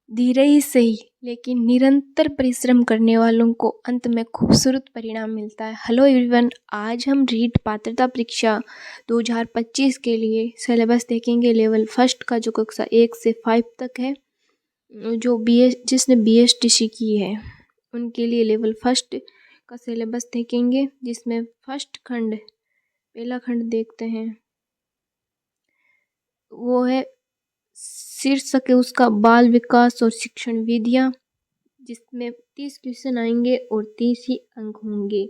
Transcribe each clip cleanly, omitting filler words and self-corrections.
धीरे ही सही लेकिन निरंतर परिश्रम करने वालों को अंत में खूबसूरत परिणाम मिलता है। हेलो एवरीवन, आज हम रीट पात्रता परीक्षा 2025 के लिए सिलेबस देखेंगे। लेवल फर्स्ट का जो कक्षा 1 से 5 तक है, जो जिसने BSTC की है उनके लिए लेवल फर्स्ट का सिलेबस देखेंगे, जिसमें फर्स्ट खंड, पहला खंड देखते हैं, वो है शीर्षक है उसका बाल विकास और शिक्षण विधियाँ, जिसमें 30 क्वेश्चन आएंगे और 30 ही अंक होंगे।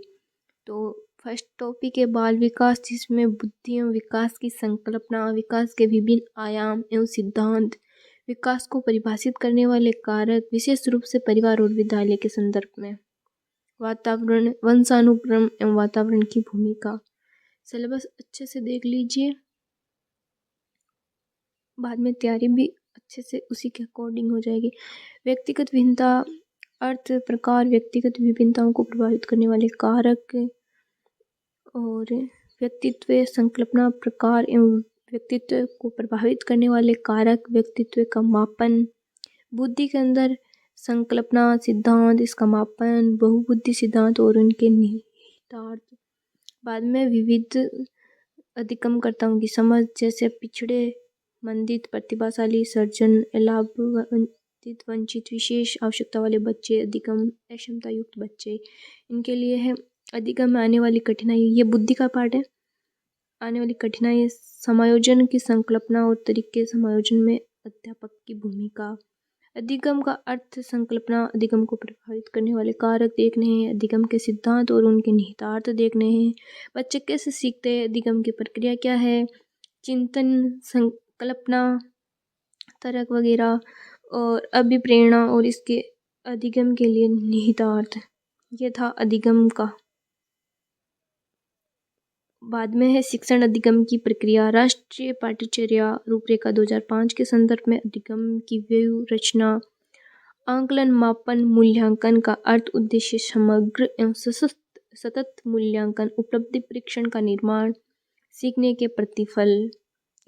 तो फर्स्ट टॉपिक है बाल विकास, जिसमें बुद्धि एवं विकास की संकल्पना, विकास के विभिन्न आयाम एवं सिद्धांत, विकास को परिभाषित करने वाले कारक, विशेष रूप से परिवार और विद्यालय के संदर्भ में, वातावरण, वंशानुक्रम एवं वातावरण की भूमिका। सिलेबस अच्छे से देख लीजिए, बाद में तैयारी भी अच्छे से उसी के अकॉर्डिंग हो जाएगी। व्यक्तिगत भिन्नता, अर्थ, प्रकार, व्यक्तिगत विभिन्नताओं को प्रभावित करने वाले कारक और व्यक्तित्व, संकल्पना, प्रकार एवं व्यक्तित्व को प्रभावित करने वाले कारक, व्यक्तित्व का मापन, बुद्धि के अंदर संकल्पना सिद्धांत, इसका मापन, बहुबुद्धि सिद्धांत और उनके निहितार्थ। बाद में विविध अधिगमकर्ताओं की समझ, जैसे पिछड़े, मंदित, प्रतिभाशाली, सर्जन, लाभान्वित, वंचित, विशेष आवश्यकता वाले बच्चे, अधिगम, अक्षमता युक्त बच्चे, इनके लिए है अधिगम में आने वाली कठिनाई। ये बुद्धि का पार्ट है। आने वाली कठिनाई, समायोजन की संकल्पना और तरीके, समायोजन में अध्यापक की भूमिका। अधिगम का अर्थ, संकल्पना, अधिगम को प्रभावित करने वाले कारक देखने हैं, अधिगम के सिद्धांत और उनके निहितार्थ देखने हैं, बच्चे कैसे सीखते हैं, अधिगम की प्रक्रिया क्या है, चिंतन, संकल्पना, तर्क वगैरह, और अभिप्रेरणा और इसके अधिगम के लिए निहितार्थ। ये था अधिगम का। बाद में है शिक्षण अधिगम की प्रक्रिया, राष्ट्रीय पाठ्यचर्या रूपरेखा 2005 के संदर्भ में अधिगम की व्यू रचना, आंकलन, मापन, मूल्यांकन का अर्थ, उद्देश्य, समग्र एवं सतत मूल्यांकन, उपलब्धि परीक्षण का निर्माण, सीखने के प्रतिफल,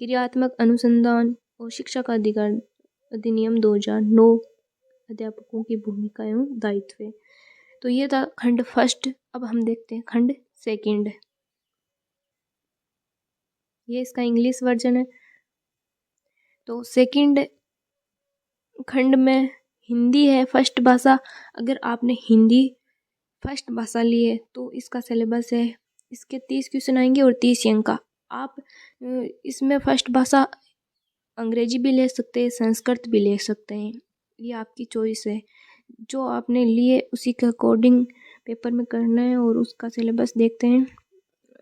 क्रियात्मक अनुसंधान और शिक्षा का अधिकार अधिनियम 2009, अध्यापकों की भूमिका एवं दायित्व। तो ये था खंड फर्स्ट। अब हम देखते हैं खंड सेकंड। ये इसका इंग्लिश वर्जन है। तो सेकंड खंड में हिंदी है फर्स्ट भाषा। अगर आपने हिंदी फर्स्ट भाषा ली है तो इसका सिलेबस है, इसके 30 क्वेश्चन आएंगे और 30 अंक का। आप इसमें फर्स्ट भाषा अंग्रेजी भी ले सकते हैं, संस्कृत भी ले सकते हैं, ये आपकी चॉइस है। जो आपने लिए उसी के अकॉर्डिंग पेपर में करना है और उसका सिलेबस देखते हैं।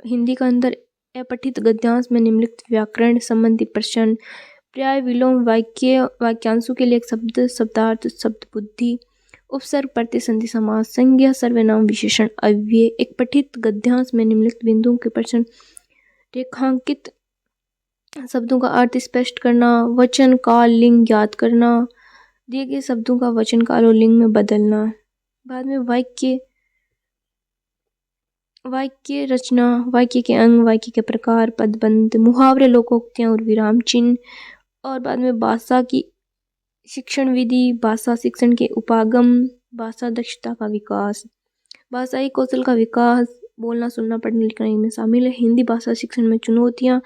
हिंदी का अंदर अपठित गद्यांश में निम्नलिखित व्याकरण संबंधी प्रश्न, पर्याय, विलोम, वाक्य, वाक्यांशों के लिए एक शब्द, शब्दार्थ, शब्द बुद्धि, उपसर्ग, प्रतिसंधि, समास, संज्ञा, सर्वनाम, विशेषण, अव्यय, एक पठित गद्यांश में निम्नलिखित बिंदुओं के प्रश्न, रेखांकित शब्दों का अर्थ स्पष्ट करना, वचन काल लिंग ज्ञात करना, दिए गए शब्दों का वचन काल और लिंग में बदलना। बाद में वाक्य रचना, वाक्य के अंग, वाक्य के प्रकार, पदबंध, मुहावरे, लोकोक्तियां और विराम चिन्ह। और बाद में भाषा की शिक्षण विधि, भाषा शिक्षण के उपागम, भाषा दक्षता का विकास, भाषाई कौशल का विकास, बोलना, सुनना, पढ़ने लिखना इनमें शामिल है। हिंदी भाषा शिक्षण में चुनौतियाँ,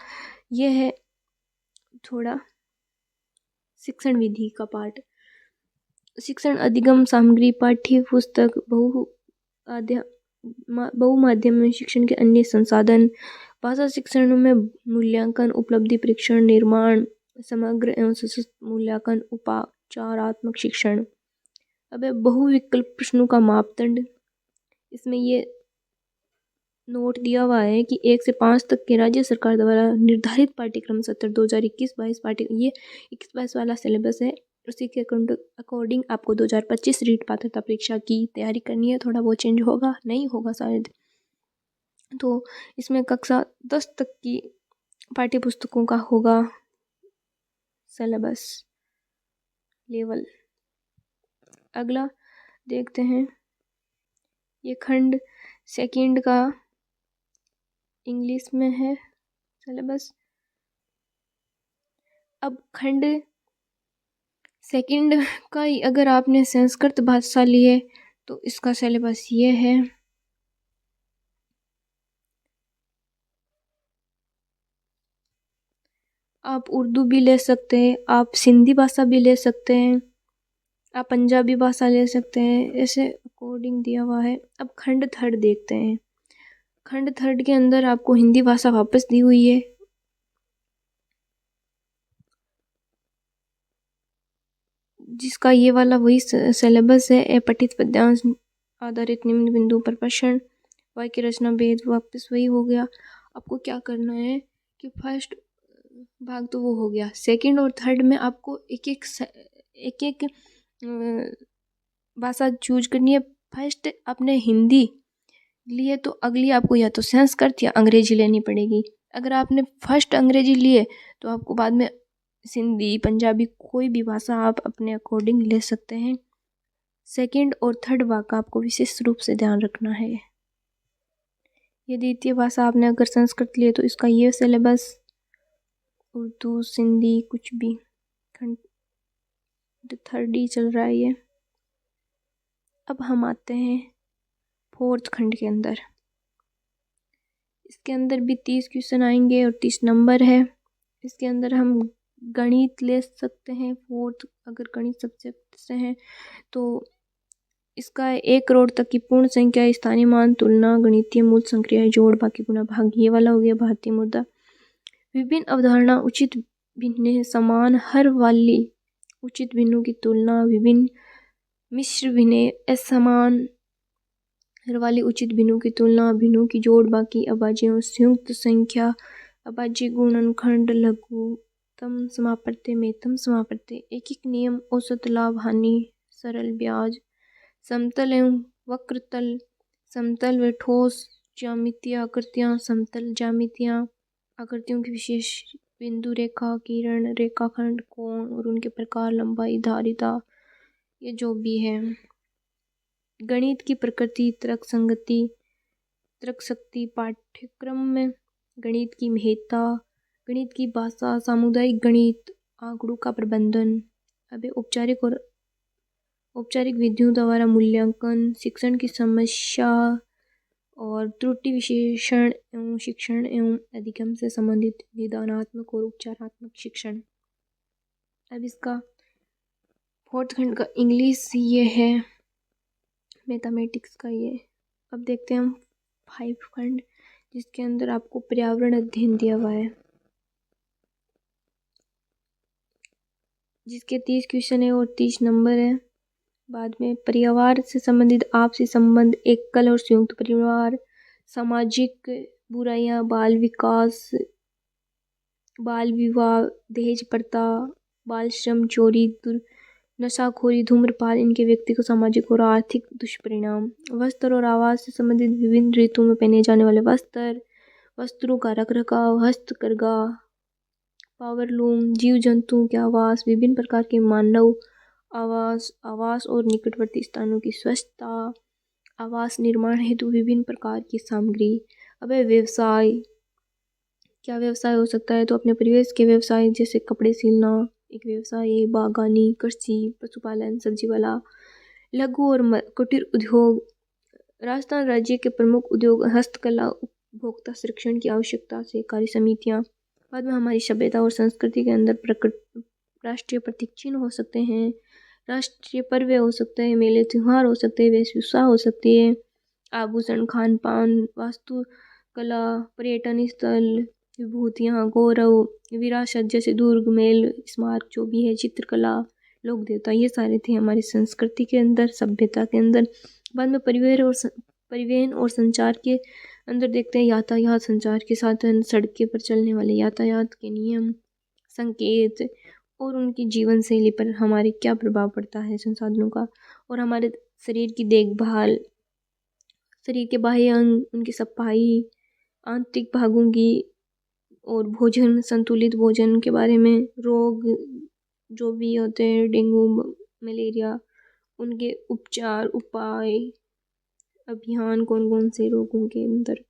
यह है थोड़ा शिक्षण विधि का पार्ट। शिक्षण अधिगम सामग्री, पाठ्य पुस्तक, बहुमाध्यम शिक्षण के अन्य संसाधन, भाषा शिक्षण में मूल्यांकन, उपलब्धि परीक्षण, निर्माण, समग्र एवं सशक्त मूल्यांकन, उपचारात्मक शिक्षण। अब बहुविकल्प प्रश्नों का मापदंड, इसमें ये नोट दिया हुआ है कि 1 से 5 तक के राज्य सरकार द्वारा निर्धारित पाठ्यक्रम सत्र 2021-22 ये 21-22 वाला सिलेबस है। उसी के अकॉर्डिंग आपको 2025 रीट पात्रता परीक्षा की तैयारी करनी है। थोड़ा बहुत चेंज होगा, नहीं होगा शायद। तो इसमें कक्षा 10 तक की पाठ्य पुस्तकों का होगा सिलेबस लेवल। अगला देखते हैं, ये खंड सेकंड का इंग्लिश में है सिलेबस। अब खंड सेकंड का ही अगर आपने संस्कृत भाषा ली है तो इसका सिलेबस ये है। आप उर्दू भी ले सकते हैं, आप सिंधी भाषा भी ले सकते हैं, आप पंजाबी भाषा ले सकते हैं, ऐसे अकॉर्डिंग दिया हुआ है। अब खंड थर्ड देखते हैं। खंड थर्ड के अंदर आपको हिंदी भाषा वापस दी हुई है, जिसका ये वाला वही सिलेबस है। पठित पद्यांश आधारित निम्न बिंदु पर प्रश्न, वाक्य रचना भेद वापस वही हो गया। आपको क्या करना है कि फर्स्ट भाग तो वो हो गया, सेकंड और थर्ड में आपको एक एक भाषा चूज करनी है। फर्स्ट आपने हिंदी लिए तो अगली आपको या तो संस्कृत या अंग्रेजी लेनी पड़ेगी। अगर आपने फर्स्ट अंग्रेजी लिए तो आपको बाद में सिंधी पंजाबी कोई भी भाषा आप अपने अकॉर्डिंग ले सकते हैं। सेकंड और थर्ड भाग का आपको विशेष रूप से ध्यान रखना है। ये द्वितीय भाषा आपने अगर संस्कृत लिए तो इसका ये सिलेबस, उर्दू सिंधी कुछ भी, खंड थर्ड ही चल रहा है ये। अब हम आते हैं फोर्थ खंड के अंदर। इसके अंदर भी 30 क्वेश्चन आएंगे और 30 नंबर है। इसके अंदर हम गणित ले सकते हैं फोर्थ, अगर गणित सब्जेक्ट से हैं तो इसका 1 करोड़ तक की पूर्ण संख्या, स्थानीय मान, तुलना, गणितीय मूल संक्रियाएं, जोड़, बाकी गुणा भाग, ये वाला हो गया भारतीय मुद्दा। विभिन्न अवधारणा, उचित भिन्न समान, हर वाली उचित भिन्नों की तुलना, विभिन्न मिश्र भिन्न असमान, हर वाली उचित भिन्नों की तुलना, भिन्नों की जोड़, बाकी अभाज्यों, संयुक्त संख्या, अभाज्य, गुणनखंड, लघुत्तम समापत्ति, मेतम समापत्ति, एक एक नियम, औसत लाभ हानि, सरल ब्याज, समतल एवं वक्रतल, समतल व ठोस ज्यामितीय आकृतियाँ, समतल ज्यामितियाँ, आकृतियों की विशेष बिंदु रेखा, किरण, रेखाखंड, कोण और उनके प्रकार, लंबाई, धारिता, ये जो भी है। गणित की प्रकृति, तर्क संगति, तर्क शक्ति, पाठ्यक्रम में गणित की महत्ता, गणित की भाषा, सामुदायिक गणित, आंकड़ों का प्रबंधन, अभी औपचारिक विधियों द्वारा मूल्यांकन, शिक्षण की समस्या और त्रुटि विशेषण एवं शिक्षण एवं अधिगम से संबंधित निदानात्मक और उपचारात्मक शिक्षण। अब इसका फोर्थ खंड का इंग्लिश ये है, मैथमेटिक्स का ये। अब देखते हैं हम 5 खंड, जिसके अंदर आपको पर्यावरण अध्ययन दिया हुआ है, जिसके 30 क्वेश्चन है और 30 नंबर है। बाद में परिवार से संबंधित आपसी संबंध, एकल और संयुक्त परिवार, सामाजिक बुराइयां, बाल विकास, बाल विवाह, दहेज प्रथा, बाल श्रम, चोरी, नशाखोरी, धूम्रपान, इनके व्यक्तिगत, सामाजिक और आर्थिक दुष्परिणाम, वस्त्र और आवास से संबंधित, विभिन्न ऋतुओं में पहने जाने वाले वस्त्र, वस्त्रों का रखरखाव, हस्तकरघा, पावरलूम, जीव जंतुओं के आवास, विभिन्न प्रकार के मानव आवास और निकटवर्ती स्थानों की स्वच्छता, आवास निर्माण हेतु विभिन्न प्रकार की सामग्री। अब व्यवसाय, क्या व्यवसाय हो सकता है, तो अपने परिवेश के व्यवसाय जैसे कपड़े सिलना एक व्यवसाय है, बागवानी, कृषि, पशुपालन, सब्जी वाला, लघु और कुटीर उद्योग। राजस्थान राज्य के प्रमुख उद्योग, हस्तकला, उपभोक्ता संरक्षण की आवश्यकता से कार्य समितियाँ। बाद में हमारी सभ्यता और संस्कृति के अंदर राष्ट्रीय प्रतीक चिन्ह हो सकते हैं, राष्ट्रीय पर्व हो सकते हैं, मेले त्योहार हो सकते हैं, वेशभूषा हो सकती है, आभूषण, खान पान, वास्तुकला, पर्यटन स्थल, विभूतियाँ, गौरव, विरासत जैसे दुर्ग, महल, स्मारक जो भी है, चित्रकला, लोक देवता, ये सारे थे हमारी संस्कृति के अंदर, सभ्यता के अंदर। बाद में परिवहन और संचार के अंदर देखते हैं यातायात, संचार के साधन, सड़कें पर चलने वाले यातायात के नियम, संकेत और उनकी जीवन शैली पर हमारे क्या प्रभाव पड़ता है संसाधनों का, और हमारे शरीर की देखभाल, शरीर के बाह्य अंग, उनकी सफाई, आंतरिक भागों की, और भोजन, संतुलित भोजन के बारे में, रोग जो भी होते हैं, डेंगू, मलेरिया, उनके उपचार, उपाय, अभियान, कौन कौन से रोगों के अंदर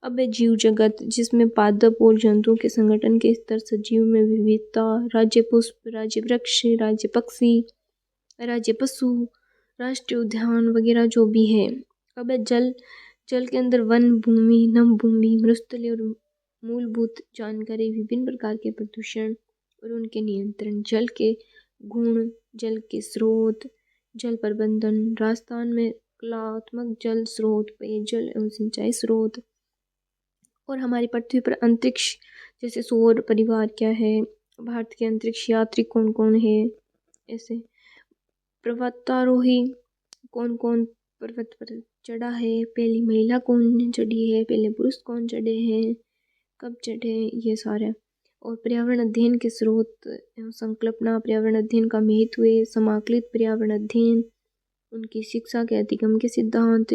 अब है जीव जगत, जिसमें पादप और जंतुओं के संगठन के स्तर, सजीव में विविधता, राज्य पुष्प, राज्य वृक्ष, राज्य पक्षी, राज्य पशु, राष्ट्रीय उद्यान वगैरह जो भी है। अब है जल, जल के अंदर वन भूमि, नम भूमि, मरुस्थलीय और मूलभूत जानकारी, विभिन्न प्रकार के प्रदूषण और उनके नियंत्रण, जल के गुण, जल के स्रोत, जल प्रबंधन, राजस्थान में कलात्मक जल स्रोत, पेयजल एवं सिंचाई स्रोत, और हमारी पृथ्वी पर अंतरिक्ष, जैसे सौर परिवार क्या है, भारत के अंतरिक्ष यात्री कौन कौन है, ऐसे पर्वतारोही कौन कौन पर्वत पर चढ़ा है, पहली महिला कौन चढ़ी है, पहले पुरुष कौन चढ़े हैं, कब चढ़े, ये सारे। और पर्यावरण अध्ययन के स्रोत एवं संकल्पना, पर्यावरण अध्ययन का महत्व, समाकलित पर्यावरण अध्ययन, उनकी शिक्षा के अधिगम के सिद्धांत,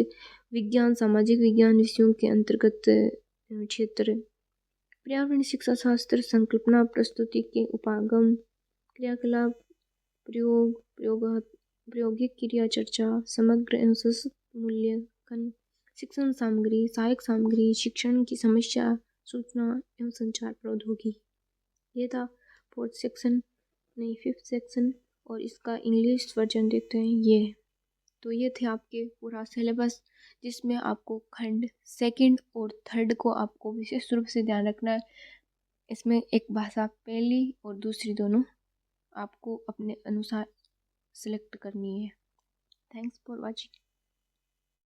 विज्ञान सामाजिक विज्ञान विषयों के अंतर्गत क्षेत्र, पर्यावरण शिक्षा शास्त्र, संकल्पना प्रस्तुति के उपागम, क्रियाकलाप, प्रयोग, प्रायोगिक क्रिया चर्चा, समग्र एवं सशक्त मूल्यांकन, शिक्षण सामग्री, सहायक सामग्री, शिक्षण की समस्या, सूचना एवं संचार प्रौद्योगिकी। ये था 4th सेक्शन, नहीं 5th सेक्शन, और इसका इंग्लिश वर्जन देखते हैं ये। तो ये थे आपके पूरा सिलेबस, जिसमें आपको खंड 2nd और 3rd को आपको विशेष रूप से ध्यान रखना है। इसमें एक भाषा पहली और दूसरी दोनों आपको अपने अनुसार सिलेक्ट करनी है। Thanks for watching.